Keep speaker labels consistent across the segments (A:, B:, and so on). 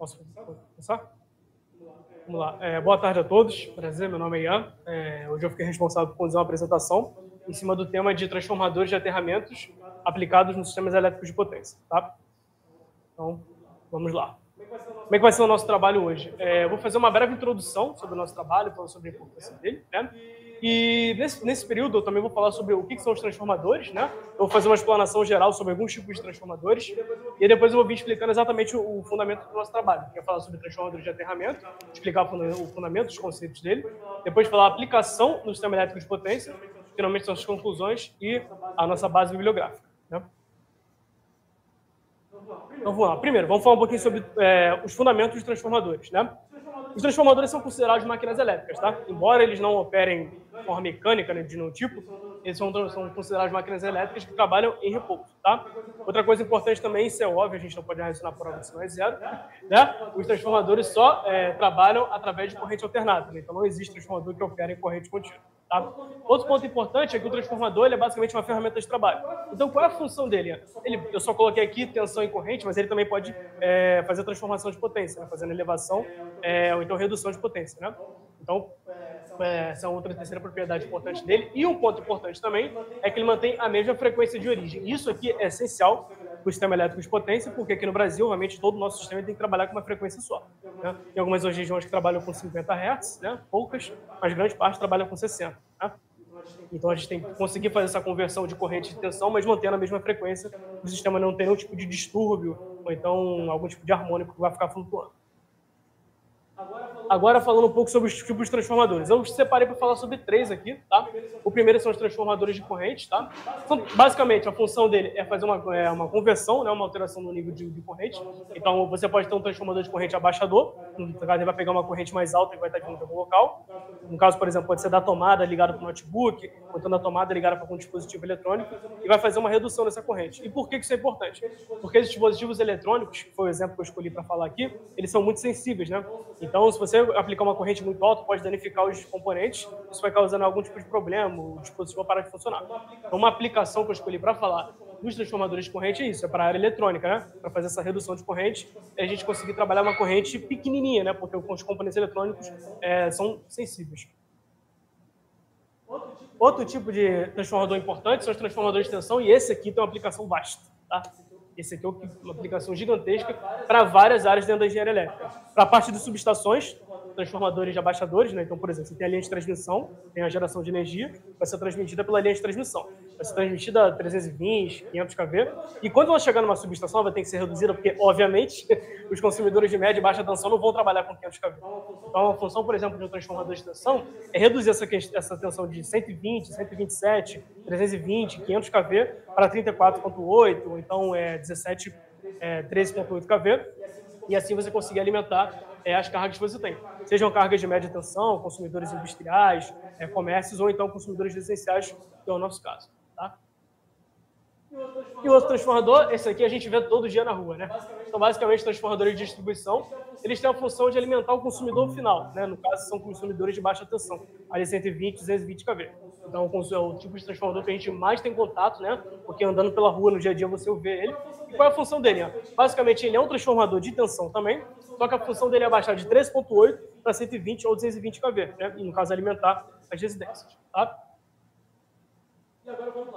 A: Posso começar? Vamos lá. Boa tarde a todos. Prazer, meu nome é Ian. Hoje eu fiquei responsável por conduzir uma apresentação em cima do tema de transformadores de aterramentos aplicados nos sistemas elétricos de potência. Tá? Então, vamos lá. Como é que vai ser o nosso trabalho hoje? Eu vou fazer uma breve introdução sobre o nosso trabalho, falando sobre a importância dele, né? E nesse período eu também vou falar sobre o que são os transformadores, né? Eu vou fazer uma explanação geral sobre alguns tipos de transformadores e depois eu vou vir explicando exatamente o fundamento do nosso trabalho. Eu vou falar sobre transformadores de aterramento, explicar o fundamento, os conceitos dele, depois falar a aplicação no sistema elétrico de potência, finalmente são as conclusões e a nossa base bibliográfica, né? Então, vamos lá. Primeiro, vamos falar um pouquinho sobre os fundamentos dos transformadores, né? Os transformadores são considerados máquinas elétricas, tá? Embora eles não operem de forma mecânica, né, de nenhum tipo, eles são considerados máquinas elétricas que trabalham em repouso, tá? Outra coisa importante também, isso é óbvio, a gente não pode relacionar a prova se não é zero, né? Os transformadores só trabalham através de corrente alternada, né? Então não existe transformador que opere em corrente contínua. Tá? Outro ponto importante é que o transformador é basicamente uma ferramenta de trabalho. Então, qual é a função dele? Eu só coloquei aqui tensão e corrente, mas ele também pode fazer transformação de potência, né? Fazendo elevação ou então redução de potência. Né? Então, essa é outra terceira propriedade importante dele. E um ponto importante também é que ele mantém a mesma frequência de origem. Isso aqui é essencial para o sistema elétrico de potência, porque aqui no Brasil, obviamente, todo o nosso sistema tem que trabalhar com uma frequência só. Né? Tem algumas regiões que trabalham com 50 Hz, né? Poucas, mas grande parte trabalham com 60. Né? Então a gente tem que conseguir fazer essa conversão de corrente de tensão, mas mantendo a mesma frequência, para o sistema não ter nenhum tipo de distúrbio, ou então algum tipo de harmônico que vai ficar flutuando. Agora falando um pouco sobre os tipos de transformadores. Eu separei para falar sobre 3 aqui, tá? O primeiro são os transformadores de corrente, tá? Basicamente, a função dele é fazer uma conversão, né? Uma alteração no nível de corrente. Então, você pode ter um transformador de corrente abaixador, no caso ele vai pegar uma corrente mais alta e vai estar vindo de algum local. No caso, por exemplo, pode ser da tomada ligada para o notebook, ou então da tomada ligada para algum dispositivo eletrônico, e vai fazer uma redução dessa corrente. E por que isso é importante? Porque os dispositivos eletrônicos, que foi o exemplo que eu escolhi para falar aqui, eles são muito sensíveis, né? Então, se você aplicar uma corrente muito alta, pode danificar os componentes, isso vai causando algum tipo de problema, o dispositivo vai parar de funcionar. Então, uma aplicação que eu escolhi para falar dos transformadores de corrente é isso, é para a área eletrônica, né? Para fazer essa redução de corrente, a gente conseguir trabalhar uma corrente pequenininha, né? Porque os componentes eletrônicos são sensíveis. Outro tipo de transformador importante são os transformadores de tensão, e esse aqui tem uma aplicação vasta, tá? Esse aqui é uma aplicação gigantesca para várias áreas dentro da engenharia elétrica. Para a parte de subestações, transformadores de abaixadores, né? Então, por exemplo, você tem a linha de transmissão, tem a geração de energia, vai ser transmitida pela linha de transmissão. Vai ser transmitida a 320, 500 kV, e quando ela chegar numa subestação, ela vai ter que ser reduzida, porque, obviamente, os consumidores de média e baixa tensão não vão trabalhar com 500 kV. Então, a função, por exemplo, de um transformador de tensão é reduzir essa tensão de 120, 127, 320, 500 kV para 34,8, ou então 17, 13,8 kV, e assim você conseguir alimentar as cargas que você tem. Sejam cargas de média tensão, consumidores industriais, comércios, ou então consumidores residenciais, que é o nosso caso. Tá? E o outro transformador, esse aqui a gente vê todo dia na rua, né? Então, basicamente, transformadores de distribuição, eles têm a função de alimentar o consumidor final, né? No caso, são consumidores de baixa tensão, ali 120, 220 kV. Então, é o tipo de transformador que a gente mais tem contato, né? Porque andando pela rua no dia a dia você vê ele. E qual é a função dele? Basicamente, ele é um transformador de tensão também, só que a função dele é baixar de 3,8 para 120 ou 220 kV, né? E, no caso, alimentar as residências, tá?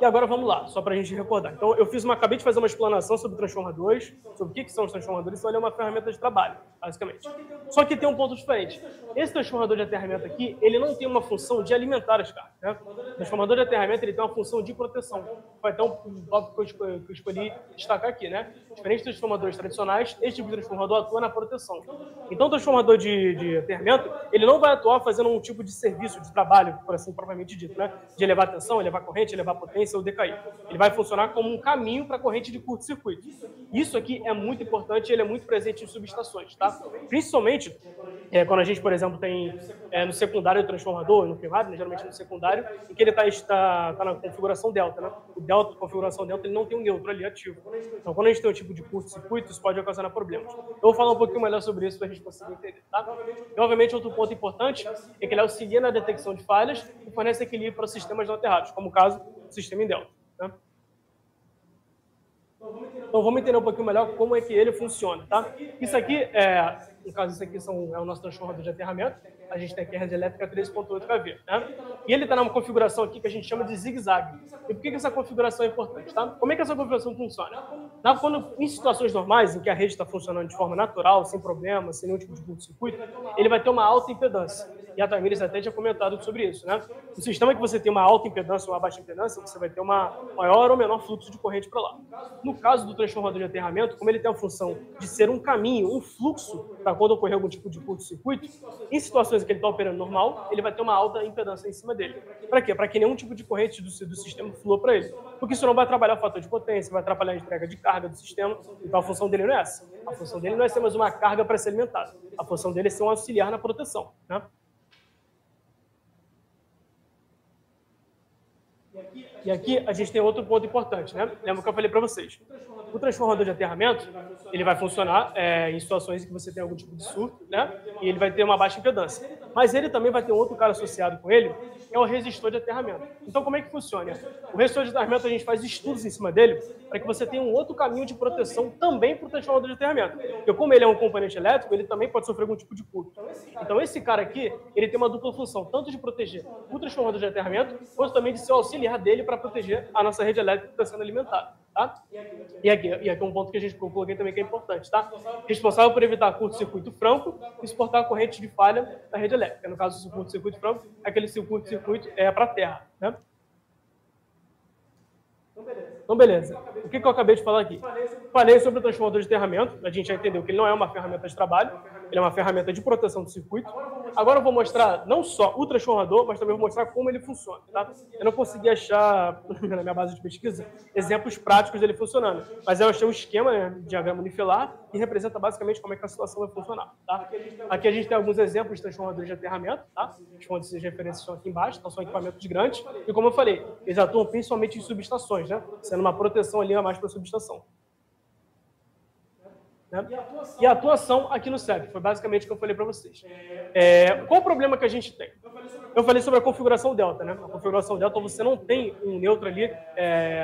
A: E agora vamos lá, só para a gente recordar. Então, acabei de fazer uma explanação sobre transformadores, sobre o que são os transformadores, então ele é uma ferramenta de trabalho, basicamente. Só que tem um ponto diferente. Esse transformador de aterramento aqui, ele não tem uma função de alimentar as cargas, né? O transformador de aterramento, ele tem uma função de proteção. Vai ter um tópico que eu escolhi destacar aqui, né? Diferente dos transformadores tradicionais, esse tipo de transformador atua na proteção. Então, o transformador de aterramento, ele não vai atuar fazendo um tipo de serviço, de trabalho, por assim propriamente dito, né? De elevar tensão, elevar corrente, elevar potência ou decair. Ele vai funcionar como um caminho para a corrente de curto-circuito. Isso aqui é muito importante e ele é muito presente em subestações, tá? Principalmente quando a gente, por exemplo, tem no secundário o transformador, no primário, né, geralmente no secundário, em que ele está na configuração delta, né? O delta, configuração delta, ele não tem um neutro ali ativo. Então, quando a gente tem um tipo de curto-circuito, isso pode ocasionar problemas. Eu vou falar um pouquinho melhor sobre isso para a gente conseguir entender, tá? E, obviamente, outro ponto importante é que ele auxilia na detecção de falhas e fornece equilíbrio para sistemas não aterrados, como o caso do sistema em delta, né? Então vamos entender um pouquinho melhor como é que ele funciona, tá? Isso aqui no caso, isso aqui é o nosso transformador de aterramento. A gente tem aqui a rede elétrica 13.8 kV, né? E ele está numa configuração aqui que a gente chama de zigue-zague. E por que essa configuração é importante, tá? Como é que essa configuração funciona? Em situações normais, em que a rede está funcionando de forma natural, sem problema, sem nenhum tipo de curto-circuito, ele vai ter uma alta impedância. E a Tamires até tinha comentado sobre isso, né? No sistema que você tem uma alta impedância ou uma baixa impedância, você vai ter uma maior ou menor fluxo de corrente para lá. No caso do transformador de aterramento, como ele tem a função de ser um caminho, um fluxo para quando ocorrer algum tipo de curto-circuito, em situações em que ele está operando normal, ele vai ter uma alta impedância em cima dele. Para quê? Para que nenhum tipo de corrente do sistema flua para ele. Porque isso não vai atrapalhar o fator de potência, vai atrapalhar a entrega de carga do sistema. Então a função dele não é essa. A função dele não é ser mais uma carga para ser alimentada. A função dele é ser um auxiliar na proteção, né? E aqui a gente tem outro ponto importante, né? Lembra que eu falei para vocês. O transformador de aterramento, ele vai funcionar em situações em que você tem algum tipo de surto, né? E ele vai ter uma baixa impedância. Mas ele também vai ter outro cara associado com ele, que é o resistor de aterramento. Então, como é que funciona? O resistor de aterramento, a gente faz estudos em cima dele para que você tenha um outro caminho de proteção também para o transformador de aterramento. Porque como ele é um componente elétrico, ele também pode sofrer algum tipo de curto. Então, esse cara aqui, ele tem uma dupla função, tanto de proteger o transformador de aterramento, quanto também de ser o auxiliar dele para proteger a nossa rede elétrica que está sendo alimentada. Tá? E aqui é um ponto que eu coloquei também que é importante, tá? Responsável por evitar curto-circuito franco e suportar a corrente de falha da rede elétrica. No caso, o curto-circuito franco é aquele curto-circuito para a terra, né? Então, beleza. O que eu acabei de falar aqui? Falei sobre o transformador de aterramento. A gente já entendeu que ele não é uma ferramenta de trabalho, ele é uma ferramenta de proteção do circuito. Agora eu vou mostrar não só o transformador, mas também vou mostrar como ele funciona, tá? Eu não consegui achar, na minha base de pesquisa, exemplos práticos dele funcionando. Mas eu achei um esquema, né, diagrama unifilar, que representa basicamente como é que a situação vai funcionar, tá? Aqui a gente tem alguns exemplos de transformadores de aterramento, tá? Os pontos de referência estão aqui embaixo, então são equipamentos grandes. E como eu falei, eles atuam principalmente em subestações, né? Sendo uma proteção ali a mais para a subestação. Né? E a atuação aqui no CEP, foi basicamente o que eu falei para vocês. Qual o problema que a gente tem? Eu falei sobre a configuração delta, né? A configuração delta, você não tem um neutro ali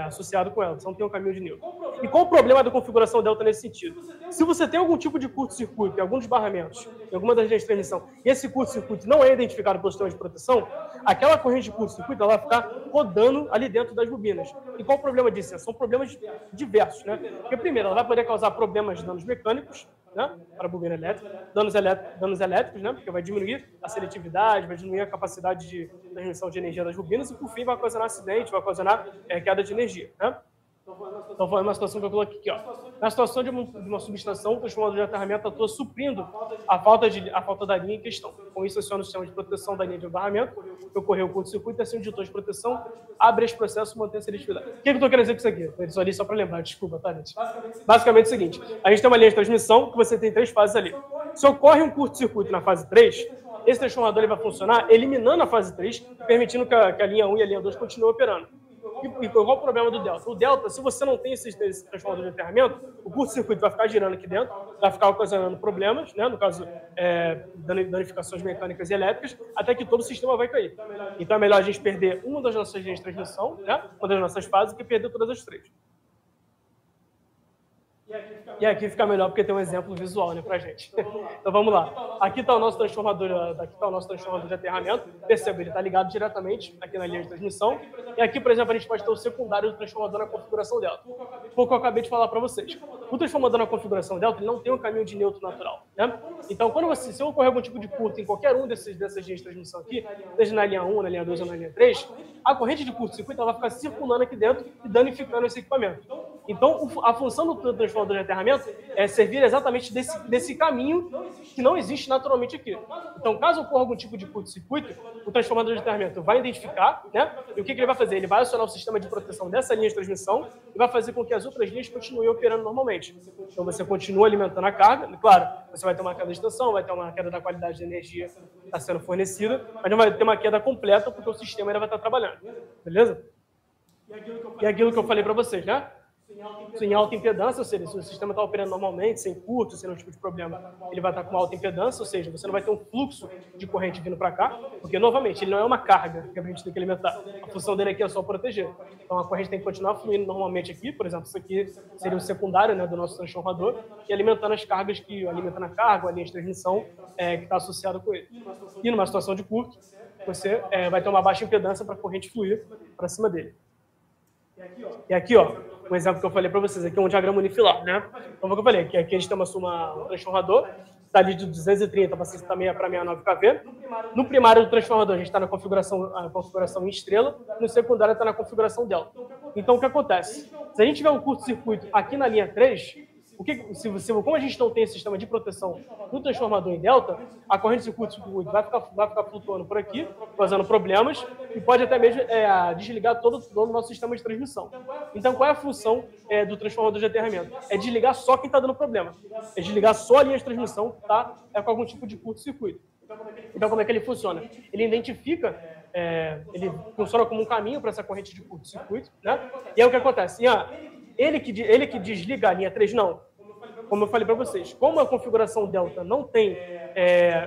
A: associado com ela, você não tem um caminho de neutro. E qual o problema da configuração delta nesse sentido? Se você tem algum tipo de curto-circuito em alguns barramentos, em alguma das linhas de transmissão, e esse curto-circuito não é identificado pelo sistema de proteção, aquela corrente de curto-circuito ela vai ficar rodando ali dentro das bobinas. E qual o problema disso? São problemas diversos, né? Porque, primeiro, ela vai poder causar problemas de danos mecânicos, né, para a bobina elétrica, danos elétricos, né, porque vai diminuir a seletividade, vai diminuir a capacidade de transmissão de energia das bobinas e, por fim, vai ocasionar acidente, vai ocasionar queda de energia. Né? Então, foi uma situação que eu coloquei aqui. Ó. Na situação de uma subestação, o transformador de aterramento atua suprindo a falta da linha em questão. Com isso, aciona o sistema de proteção da linha de barramento, ocorreu o curto-circuito, e assim o diretor de proteção abre esse processo e mantém a seletividade. O que eu estou querendo dizer com isso aqui? Eu só li só para lembrar, desculpa, tá, gente? Basicamente é o seguinte, a gente tem uma linha de transmissão que você tem 3 fases ali. Se ocorre um curto-circuito na fase 3, esse transformador ele vai funcionar eliminando a fase 3, permitindo que a linha 1 e a linha 2 continuem operando. E qual é o problema do delta? O delta, se você não tem esse transformador de aterramento, o curto-circuito vai ficar girando aqui dentro, vai ficar ocasionando problemas, né? No caso, danificações mecânicas e elétricas, até que todo o sistema vai cair. Então é melhor a gente perder uma das nossas linhas de transmissão, né? Uma das nossas fases, que perder todas as 3. E aqui fica melhor porque tem um exemplo visual, né, pra gente. Então vamos lá. Aqui está o nosso transformador, de aterramento. Perceba, ele está ligado diretamente aqui na linha de transmissão. E aqui, por exemplo, a gente pode ter o secundário do transformador na configuração delta. Foi o que eu acabei de falar para vocês. O transformador na configuração delta ele não tem um caminho de neutro natural, né? Então, se ocorrer algum tipo de curto em qualquer um dessas linhas de transmissão aqui, seja na linha 1, na linha 2 ou na linha 3, a corrente de curto-circuito vai ficar circulando aqui dentro e danificando esse equipamento. Então, a função do transformador de aterramento é servir exatamente desse caminho que não existe naturalmente aqui. Então, caso ocorra algum tipo de curto-circuito, o transformador de aterramento vai identificar, né? E o que ele vai fazer? Ele vai acionar o sistema de proteção dessa linha de transmissão e vai fazer com que as outras linhas continuem operando normalmente. Então, você continua alimentando a carga. Claro, você vai ter uma queda de tensão, vai ter uma queda da qualidade de energia que está sendo fornecida, mas não vai ter uma queda completa porque o sistema ainda vai estar trabalhando. Beleza? E aquilo que eu falei para vocês, né? em alta impedância, ou seja, se o sistema está operando normalmente, sem curto, sem nenhum tipo de problema, ele vai estar com uma alta impedância, ou seja, você não vai ter um fluxo de corrente vindo para cá, porque, novamente, ele não é uma carga que a gente tem que alimentar. A função dele aqui é só proteger. Então, a corrente tem que continuar fluindo normalmente aqui, por exemplo, isso aqui seria o secundário, né, do nosso transformador, e alimentando as cargas que alimentando a carga, a linha de transmissão que está associada com ele. E numa situação de curto, você vai ter uma baixa impedância para a corrente fluir para cima dele. E aqui, ó, um exemplo que eu falei para vocês, aqui é um diagrama unifilar, né? Então, como eu falei, aqui a gente tem um transformador, está ali de 230 para 66 para 69 kV. No primário do transformador, a gente está na configuração em estrela, no secundário está na configuração delta. Então, o que acontece? Se a gente tiver um curto-circuito aqui na linha 3, como a gente não tem esse sistema de proteção no transformador em delta, a corrente de curto-circuito vai ficar flutuando por aqui, causando problemas, e pode até mesmo desligar todo o nosso sistema de transmissão. Então, qual é a função do transformador de aterramento? É desligar só quem está dando problema. É desligar só a linha de transmissão que está com algum tipo de curto-circuito. Então, como é que ele funciona? Ele identifica, ele funciona como um caminho para essa corrente de curto-circuito, né? E aí o que acontece? Ele que desliga a linha 3, não. Como eu falei para vocês, como a configuração delta não tem,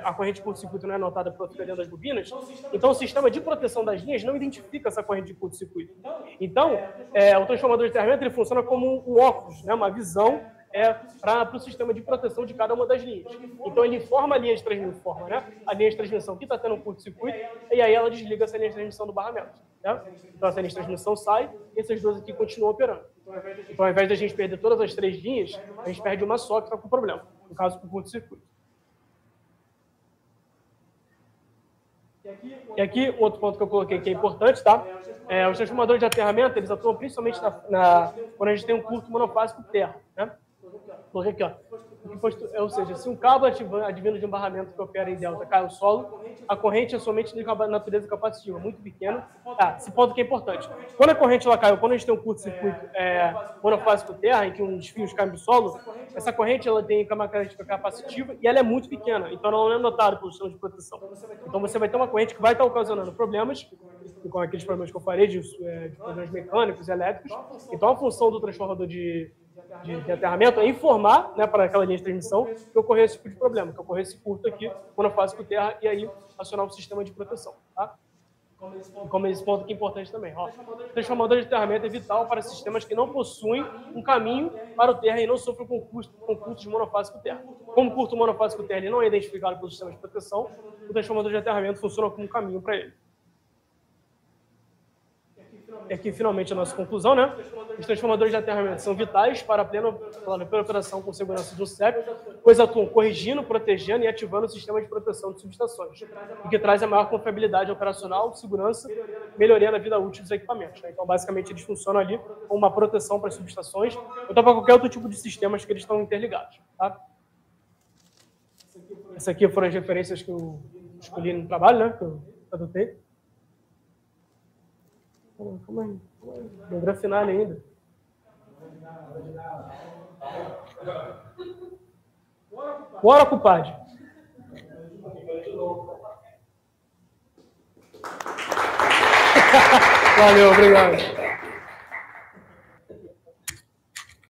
A: a corrente de curto-circuito não é anotada pela dentro das bobinas, então o sistema de proteção das linhas não identifica essa corrente de curto-circuito. Então, o transformador de aterramento ele funciona como um óculos, né, uma visão para o sistema de proteção de cada uma das linhas. Então, ele informa a linha de transmissão, né, a linha de transmissão que está tendo um curto-circuito, e aí ela desliga essa linha de transmissão do barramento. Né? Então, essa linha de transmissão sai, e essas duas aqui continuam operando. Então, ao invés de a gente perder todas as 3 linhas, a gente perde uma só que está com problema, no caso, com o curto-circuito. E aqui, outro ponto que eu coloquei que é importante, tá? Os transformadores de aterramento, eles atuam principalmente quando a gente tem um curto monofásico terra, né? Coloquei aqui, ó. Ou seja, se um cabo advindo de um barramento que opera em delta cai ao solo, a corrente é somente de natureza capacitiva, muito pequena. Esse ponto que é importante. Quando a corrente ela cai, quando a gente tem um curto-circuito monofásico terra, em que uns fios caem do solo, essa corrente ela tem uma característica capacitiva e ela é muito pequena, então ela não é notada pelo sistema de proteção. Então você vai ter uma corrente que vai estar ocasionando problemas, com aqueles problemas que eu falei, de problemas mecânicos e elétricos. Então a função do transformador de aterramento é informar, né, para aquela linha de transmissão que ocorreu esse tipo de problema, que ocorreu esse curto aqui, monofásico terra, e aí acionar o sistema de proteção. Tá? Como esse ponto que é importante também. Ó, o transformador de aterramento é vital para sistemas que não possuem um caminho para o terra e não sofrem com curtos de monofásico terra. Como o curto monofásico terra ele não é identificado pelo sistema de proteção, o transformador de aterramento funciona como um caminho para ele. E aqui, finalmente, a nossa conclusão, né? Os transformadores de aterramento são vitais para a plena operação com segurança do CEP, pois atuam corrigindo, protegendo e ativando o sistema de proteção de subestações, o que traz a maior confiabilidade operacional, segurança, melhoria na vida útil dos equipamentos. Né? Então, basicamente, eles funcionam ali como uma proteção para as subestações ou para qualquer outro tipo de sistemas que eles estão interligados. Tá? Essas aqui foram as referências que eu escolhi no trabalho, né? Que eu adotei. Calma aí. Não grande final ainda. Bora, compadre. Valeu, obrigado.